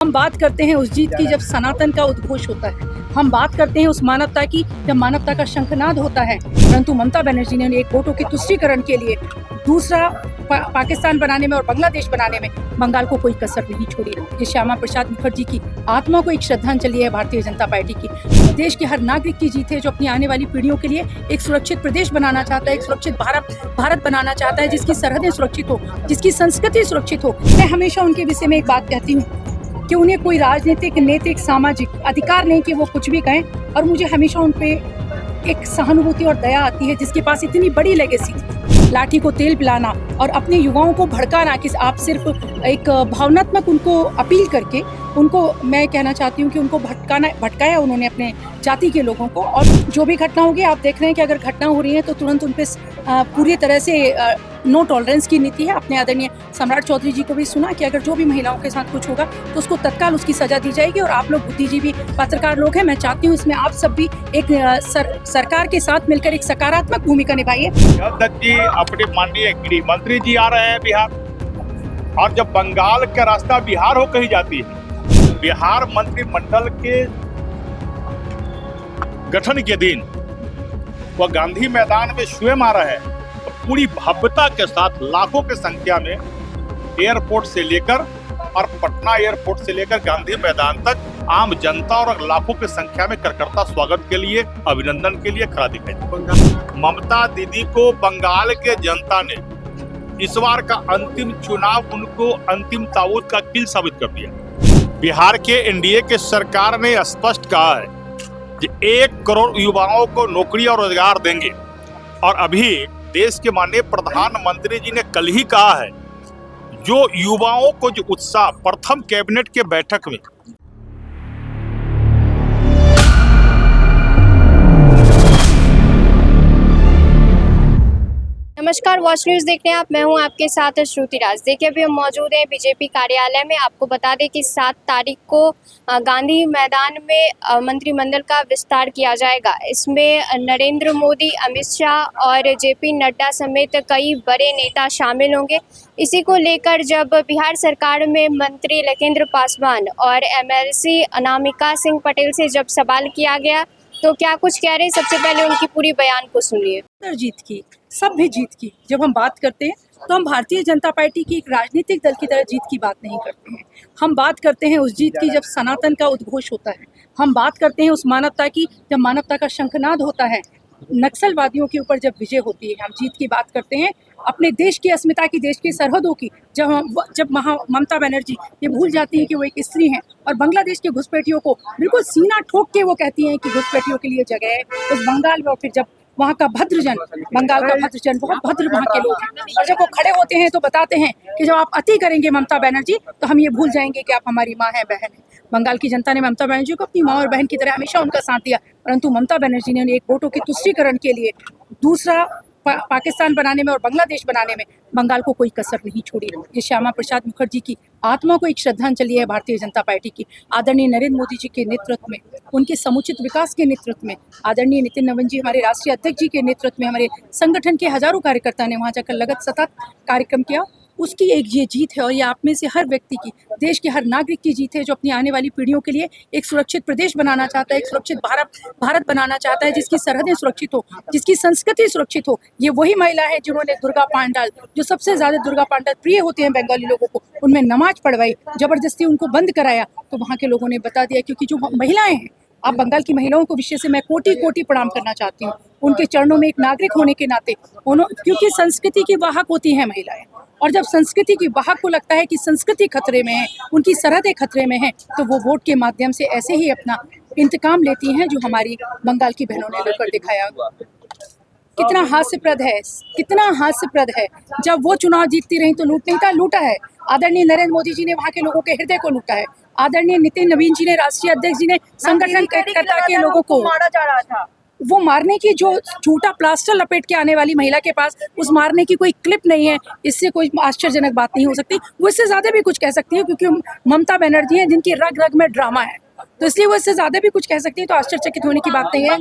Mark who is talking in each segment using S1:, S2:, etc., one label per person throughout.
S1: हम बात करते हैं उस जीत की जब सनातन का उद्घोष होता है, हम बात करते हैं उस मानवता की जब मानवता का शंखनाद होता है। परंतु ममता बनर्जी ने एक वोटों की तुष्टीकरण के लिए दूसरा पाकिस्तान बनाने में और बांग्लादेश बनाने में बंगाल को कोई कसर नहीं छोड़ी। ये श्यामा प्रसाद मुखर्जी की आत्मा को एक श्रद्धांजलि है भारतीय जनता पार्टी की। देश के हर नागरिक की जीत है जो अपनी आने वाली पीढ़ियों के लिए एक सुरक्षित प्रदेश बनाना चाहता है, एक सुरक्षित भारत बनाना चाहता है, जिसकी सरहदें सुरक्षित हो, जिसकी संस्कृति सुरक्षित हो। मैं हमेशा उनके विषय में एक बात कहती हूँ कि उन्हें कोई राजनीतिक, नैतिक, सामाजिक अधिकार नहीं कि वो कुछ भी कहें, और मुझे हमेशा उन पे एक सहानुभूति और दया आती है जिसके पास इतनी बड़ी लेगेसी थी। लाठी को तेल पिलाना और अपने युवाओं को भड़काना कि आप सिर्फ एक भावनात्मक उनको अपील करके उनको, मैं कहना चाहती हूँ कि उनको भटकाया उन्होंने अपने जाति के लोगों को। और जो भी घटना होगी, आप देख रहे हैं कि अगर घटना हो रही है तो तुरंत उन पर पूरी तरह से नो टॉलरेंस की नीति है। अपने आदरणीय सम्राट चौधरी जी को भी सुना कि अगर जो भी महिलाओं के साथ कुछ होगा तो उसको तत्काल उसकी सजा दी जाएगी। और आप लोग बुद्धिजीवी पत्रकार लोग हैं, मैं चाहती हूँ इसमें आप सब भी एक सरकार के साथ मिलकर एक सकारात्मक भूमिका निभाइए।
S2: जी अपने माननीय गृह मंत्री जी आ रहे हैं बिहार, और जब बंगाल का रास्ता बिहार हो कही जाती है, बिहार मंत्रिमंडल के गठन के दिन वह गांधी मैदान में स्वयं आ रहे हैं, तो पूरी भव्यता के साथ लाखों की संख्या में एयरपोर्ट से लेकर और पटना एयरपोर्ट से लेकर गांधी मैदान तक आम जनता और लाखों की संख्या में कार्यकर्ता स्वागत के लिए, अभिनंदन के लिए खड़ा दिखाई देता। ममता दीदी को बंगाल के जनता ने इस बार का अंतिम चुनाव उनको अंतिम ताबूत का किल साबित कर दिया। बिहार के एनडीए के सरकार ने स्पष्ट कहा है कि 1 करोड़ युवाओं को नौकरी और रोजगार देंगे, और अभी देश के माननीय प्रधानमंत्री जी ने कल ही कहा है जो युवाओं को जो उत्साह प्रथम कैबिनेट के बैठक में
S3: नमस्कार, वॉच न्यूज़ देख रहे हैं आप। मैं हूं आपके साथ श्रुति राज। देखिए, अभी हम मौजूद हैं बीजेपी कार्यालय में। आपको बता दें कि 7 तारीख को गांधी मैदान में मंत्रिमंडल का विस्तार किया जाएगा। इसमें नरेंद्र मोदी, अमित शाह और जेपी नड्डा समेत कई बड़े नेता शामिल होंगे। इसी को लेकर जब बिहार सरकार में मंत्री लखेंद्र पासवान और एमएलसी अनामिका सिंह पटेल से जब सवाल किया गया तो क्या कुछ कह रहे हैं, सबसे पहले उनकी पूरी बयान को सुनिए।
S1: जीत की, सभ्य जीत की जब हम बात करते हैं तो हम भारतीय जनता पार्टी की एक राजनीतिक दल की तरह जीत की बात नहीं करते हैं। हम बात करते हैं उस जीत की जब सनातन का उद्घोष होता है, हम बात करते हैं उस मानवता की जब मानवता का शंखनाद होता है, नक्सलवादियों के ऊपर जब विजय होती है। हम जीत की बात करते हैं अपने देश की अस्मिता की, देश की सरहदों की। जब ममता बनर्जी ये भूल जाती हैं कि वो एक स्त्री हैं और बांग्लादेश के घुसपैठियों को बिल्कुल सीना ठोक के वो कहती हैं कि घुसपैठियों के लिए जगह है उस बंगाल में। और फिर जब वहाँ का भद्रजन, बंगाल का भद्रजन, बहुत भद्र वहाँ के लोग हैं, और जब वो खड़े होते हैं तो बताते हैं कि जब आप अति करेंगे ममता बनर्जी तो हम ये भूल जाएंगे कि आप हमारी माँ है, बहन है। बंगाल की जनता ने ममता बनर्जी को अपनी माँ और बहन की तरह हमेशा उनका साथ दिया। परंतु ममता बनर्जी ने एक वोटों की तुष्टीकरण के लिए दूसरा पाकिस्तान बनाने में और बांग्लादेश बनाने में बंगाल को कोई कसर नहीं छोड़ी। ये श्यामा प्रसाद मुखर्जी की आत्मा को एक श्रद्धांजलि है भारतीय जनता पार्टी की। आदरणीय नरेंद्र मोदी जी के नेतृत्व में, उनके समुचित विकास के नेतृत्व में, आदरणीय नितिन नवीन जी हमारे राष्ट्रीय अध्यक्ष जी के नेतृत्व में, हमारे संगठन के हजारों कार्यकर्ता ने वहाँ जाकर लगत सतत कार्यक्रम किया। उसकी एक ये जीत है, और ये आप में से हर व्यक्ति की, देश के हर नागरिक की जीत है जो अपनी आने वाली पीढ़ियों के लिए एक सुरक्षित प्रदेश बनाना चाहता है, एक सुरक्षित भारत बनाना चाहता है, जिसकी सरहदें सुरक्षित हो, जिसकी संस्कृति सुरक्षित हो। ये वही महिला है जिन्होंने दुर्गा पांडाल, जो सबसे ज्यादा दुर्गा पांडाल प्रिय होते हैं बंगाली लोगों को, उनमें नमाज पढ़वाई, जबरदस्ती उनको बंद कराया। तो वहाँ के लोगों ने बता दिया, क्योंकि जो महिलाएं हैं, आप बंगाल की महिलाओं को विशेष से मैं कोटि कोटि प्रणाम करना चाहती हूँ उनके चरणों में एक नागरिक होने के नाते। क्योंकि संस्कृति की वाहक होती हैं महिलाएं, और जब संस्कृति की वाहक को लगता है कि संस्कृति खतरे में है, उनकी सरहदें खतरे में है, तो वो वोट के माध्यम से ऐसे ही अपना इंतकाम लेती हैं, जो हमारी बंगाल की बहनों ने लेकर दिखाया। कितना हास्यप्रद है, कितना हास्यप्रद है। जब वो चुनाव जीतती रही तो लूट नहीं था, लूटा है। आदरणीय नरेंद्र मोदी जी ने वहाँ के लोगों के हृदय को लूटा है। आदरणीय नितिन नवीन जी ने, राष्ट्रीय अध्यक्ष जी ने संगठन कार्यकर्ता के लोगों को मारा जा रहा था। वो मारने की, जो झूठा प्लास्टर लपेट के आने वाली महिला के पास उस मारने की कोई क्लिप नहीं है, इससे कोई आश्चर्यजनक बात नहीं हो सकती। वो इससे ज्यादा भी कुछ कह सकती है, क्योंकि ममता बनर्जी है जिनकी रग रग में ड्रामा है, तो इसलिए वो इससे ज्यादा भी कुछ कह सकती है, तो आश्चर्यचकित होने की बात नहीं है।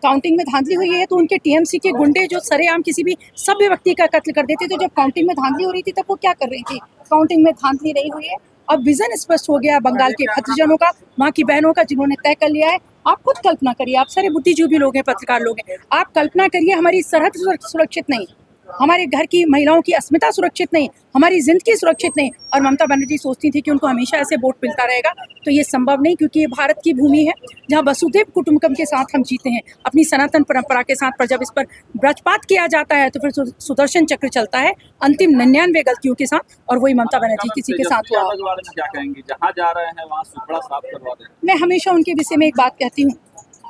S1: काउंटिंग में धांधली हुई है तो उनके टीएमसी के गुंडे जो सरेआम किसी भी सभ्य व्यक्ति का कत्ल कर देते, तो जब काउंटिंग में धांधली हो रही थी तब वो क्या कर रही थी? काउंटिंग में धांधली नहीं हुई है। अब विजन स्पष्ट हो गया है बंगाल के भद्रजनों का, वहाँ की बहनों का, जिन्होंने तय कर लिया है। आप खुद कल्पना करिए, आप सारे बुद्धिजीवी लोग हैं, पत्रकार लोग हैं, आप कल्पना करिए हमारी सरहद सुरक्षित नहीं, हमारे घर की महिलाओं की अस्मिता सुरक्षित नहीं, हमारी जिंदगी सुरक्षित नहीं, और ममता बनर्जी सोचती थी कि उनको हमेशा ऐसे वोट मिलता रहेगा। तो ये संभव नहीं, क्योंकि ये भारत की भूमि है जहाँ वसुधैव कुटुंबकम के साथ हम जीते हैं, अपनी सनातन परंपरा के साथ। पर जब इस पर वज्रपात किया जाता है तो फिर सुदर्शन चक्र चलता है अंतिम 99 गलतियों के साथ, और वही ममता बनर्जी किसी के साथ हुआ।
S4: क्या कहेंगे, जहाँ जा रहे हैं वहाँ सुपड़ा साफ करवा दें?
S1: मैं हमेशा उनके विषय में एक बात कहती हूँ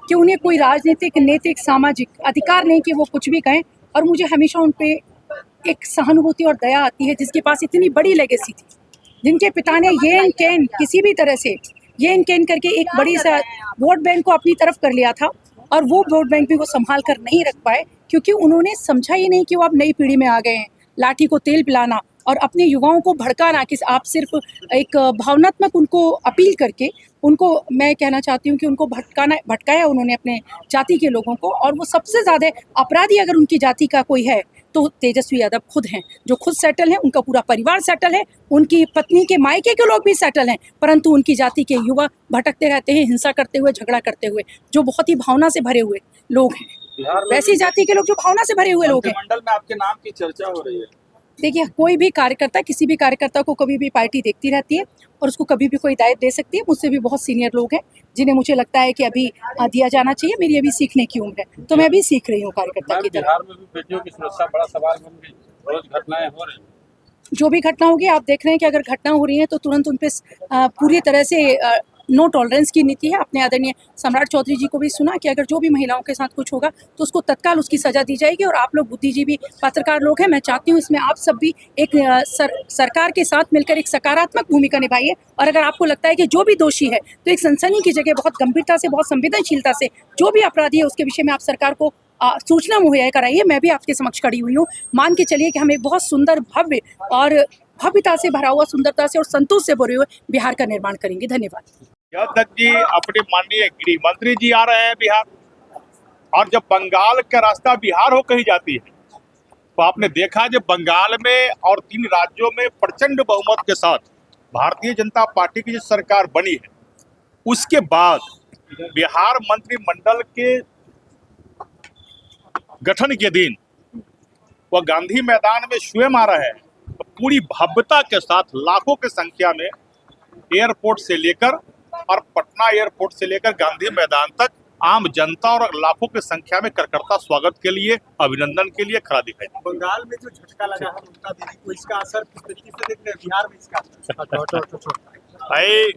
S1: कि उन्हें कोई राजनीतिक, नैतिक, सामाजिक अधिकार नहीं कि वो कुछ भी कहें, और मुझे हमेशा उन पे एक सहानुभूति और दया आती है, जिसके पास इतनी बड़ी लेगेसी थी, जिनके पिता ने ये कैन किसी भी तरह से ये कैन करके एक बड़ी सा वोट बैंक को अपनी तरफ कर लिया था, और वो वोट बैंक भी वो संभाल कर नहीं रख पाए, क्योंकि उन्होंने समझा ही नहीं कि वो अब नई पीढ़ी में आ गए हैं। लाठी को तेल पिलाना और अपने युवाओं को भड़काना, कि आप सिर्फ एक भावनात्मक उनको अपील करके उनको, मैं कहना चाहती हूँ कि उनको भटकाया उन्होंने अपने जाति के लोगों को। और वो सबसे ज़्यादा अपराधी अगर उनकी जाति का कोई है तो तेजस्वी यादव खुद हैं, जो खुद सेटल हैं, उनका पूरा परिवार सेटल है, उनकी पत्नी के मायके के लोग भी सेटल हैं, परंतु उनकी जाति के युवा भटकते रहते हैं, हिंसा करते हुए, झगड़ा करते हुए, जो बहुत ही भावना से भरे हुए लोग हैं। वैसी जाति के लोग जो भावना से भरे हुए लोग हैं।
S4: मंडल में आपके नाम की चर्चा हो रही है।
S1: देखिए, कोई भी कार्यकर्ता, किसी भी कार्यकर्ता को कभी भी पार्टी देखती रहती है, और उसको कभी भी कोई दायित्व दे सकती है। मुझसे भी बहुत सीनियर लोग हैं जिन्हें मुझे लगता है कि अभी दिया जाना चाहिए। मेरी अभी सीखने की उम्र है, तो मैं अभी सीख रही हूँ कार्यकर्ता की तरह।
S4: बिहार में भी बेटियों की सुरक्षा बड़ा सवाल बन गई, रोज घटनाएं हो रही।
S1: जो भी घटना होगी, आप देख रहे हैं कि अगर घटना हो रही है तो तुरंत उन पर पूरी तरह से नो टॉलरेंस की नीति है। अपने आदरणीय सम्राट चौधरी जी को भी सुना कि अगर जो भी महिलाओं के साथ कुछ होगा तो उसको तत्काल उसकी सजा दी जाएगी। और आप लोग बुद्धिजीवी पत्रकार लोग हैं, मैं चाहती हूँ इसमें आप सब भी एक सरकार के साथ मिलकर एक सकारात्मक भूमिका निभाइए। और अगर आपको लगता है कि जो भी दोषी है तो एक सनसनी की जगह बहुत गंभीरता से, बहुत संवेदनशीलता से जो भी अपराधी है उसके विषय में आप सरकार को सूचना मुहैया कराइए। मैं भी आपके समक्ष खड़ी हुई हूँ। मान के चलिए कि हम एक बहुत सुंदर, भव्य और भव्यता से भरा हुआ, सुंदरता से और संतोष से भरे हुए बिहार का निर्माण करेंगे। धन्यवाद।
S2: तक जी अपने माननीय गृह मंत्री जी आ रहे हैं बिहार, और जब बंगाल का रास्ता बिहार हो कही जाती है तो आपने देखा जब बंगाल में और 3 राज्यों में प्रचंड बहुमत के साथ भारतीय जनता पार्टी की जो सरकार बनी है, उसके बाद बिहार मंत्रिमंडल के गठन के दिन वह गांधी मैदान में स्वयं आ रहा है, तो पूरी भव्यता के साथ लाखों की संख्या में एयरपोर्ट से लेकर और पटना एयरपोर्ट से लेकर गांधी मैदान तक आम जनता और लाखों की संख्या में कार्यकर्ता स्वागत के लिए, अभिनंदन के लिए खड़ा दिखाई दिया।
S5: बंगाल में जो झटका लगा है ममता दीदी को, इसका असर किस तरीके से देख रहे हैं बिहार में इसका?
S2: भाई,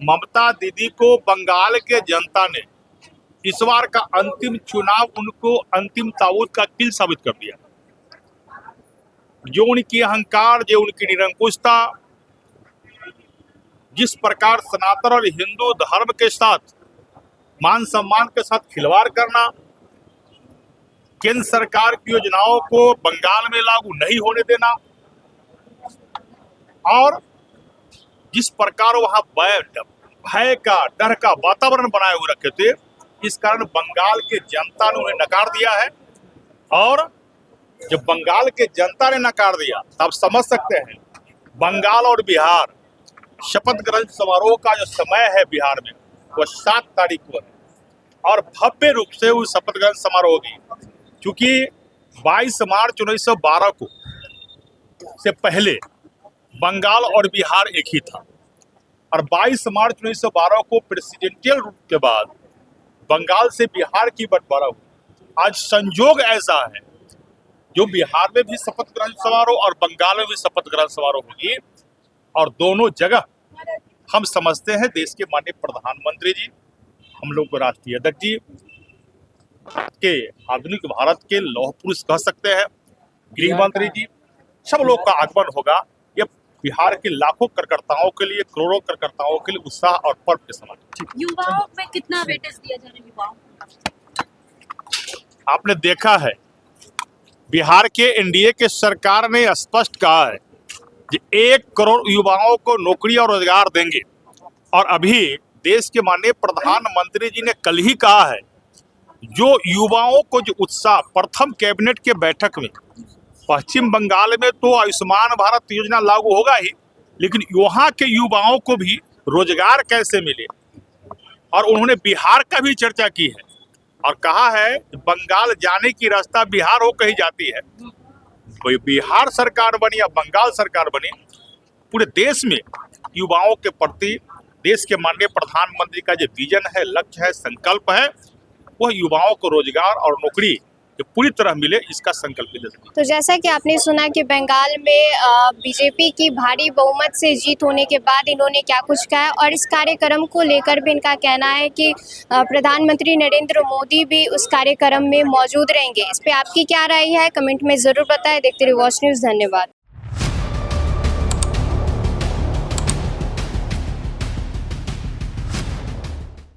S2: ममता दीदी को बंगाल के जनता ने इस बार का अंतिम चुनाव उनको अंतिम ताबूत का किल साबित कर दिया। जो उनकी अहंकार, जो उनकी निरंकुशता, जिस प्रकार सनातन और हिंदू धर्म के साथ, मान सम्मान के साथ खिलवाड़ करना, केंद्र सरकार की योजनाओं को बंगाल में लागू नहीं होने देना, और जिस प्रकार वहां भय का, डर का वातावरण बनाए हुए रखे थे, इस कारण बंगाल के जनता ने उन्हें नकार दिया है। और जब बंगाल के जनता ने नकार दिया तब समझ सकते हैं बंगाल और बिहार शपथ ग्रहण समारोह का जो समय है बिहार में वो 7 तारीख को है, और भव्य रूप से उस शपथ ग्रहण समारोह होगी। क्योंकि 22 मार्च 1912 को से पहले बंगाल और बिहार एक ही था, और 22 मार्च 1912 को प्रेसिडेंशियल रूप के बाद बंगाल से बिहार की बंटवारा हुई। आज संजोग ऐसा है जो बिहार में भी शपथ ग्रहण समारोह और बंगाल में भी शपथ ग्रहण समारोह होगी, और दोनों जगह हम समझते हैं देश के माननीय प्रधानमंत्री जी, हम लोग को राष्ट्रीय अध्यक्ष जी के आधुनिक भारत के लौह पुरुष कह सकते हैं, गृह मंत्री जी, सब लोग का आगमन होगा। ये बिहार के लाखों कार्यकर्ताओं के लिए, करोड़ों कार्यकर्ताओं के लिए उत्साह और पर्व के समान।
S6: युवाओं में कितना वेटेज दिया जा रहा है युवाओं?
S2: आपने देखा है बिहार के एनडीए के सरकार ने स्पष्ट कहा है कि 1 करोड़ युवाओं को नौकरी और रोजगार देंगे, और अभी देश के माननीय प्रधानमंत्री जी ने कल ही कहा है जो युवाओं को जो उत्साह, प्रथम कैबिनेट के बैठक में पश्चिम बंगाल में तो आयुष्मान भारत योजना लागू होगा ही, लेकिन यहाँ के युवाओं को भी रोजगार कैसे मिले, और उन्होंने बिहार का भी चर्चा की है और कहा है बंगाल जाने की रास्ता बिहार हो कही जाती है। कोई बिहार सरकार बनी या बंगाल सरकार बनी, पूरे देश में युवाओं के प्रति देश के माननीय प्रधानमंत्री का जो विजन है, लक्ष्य है, संकल्प है, वह युवाओं को रोजगार और नौकरी कि पूरी तरह मिले, इसका संकल्प लेते हैं।
S3: तो जैसा कि आपने सुना कि बंगाल में बीजेपी की भारी बहुमत से जीत होने के बाद इन्होंने क्या कुछ कहा, और इस कार्यक्रम को लेकर भी इनका कहना है कि प्रधानमंत्री नरेंद्र मोदी भी उस कार्यक्रम में मौजूद रहेंगे। इस पे आपकी क्या राय है, कमेंट में ज़रूर बताएं। देखते रहिए वॉच न्यूज़। धन्यवाद।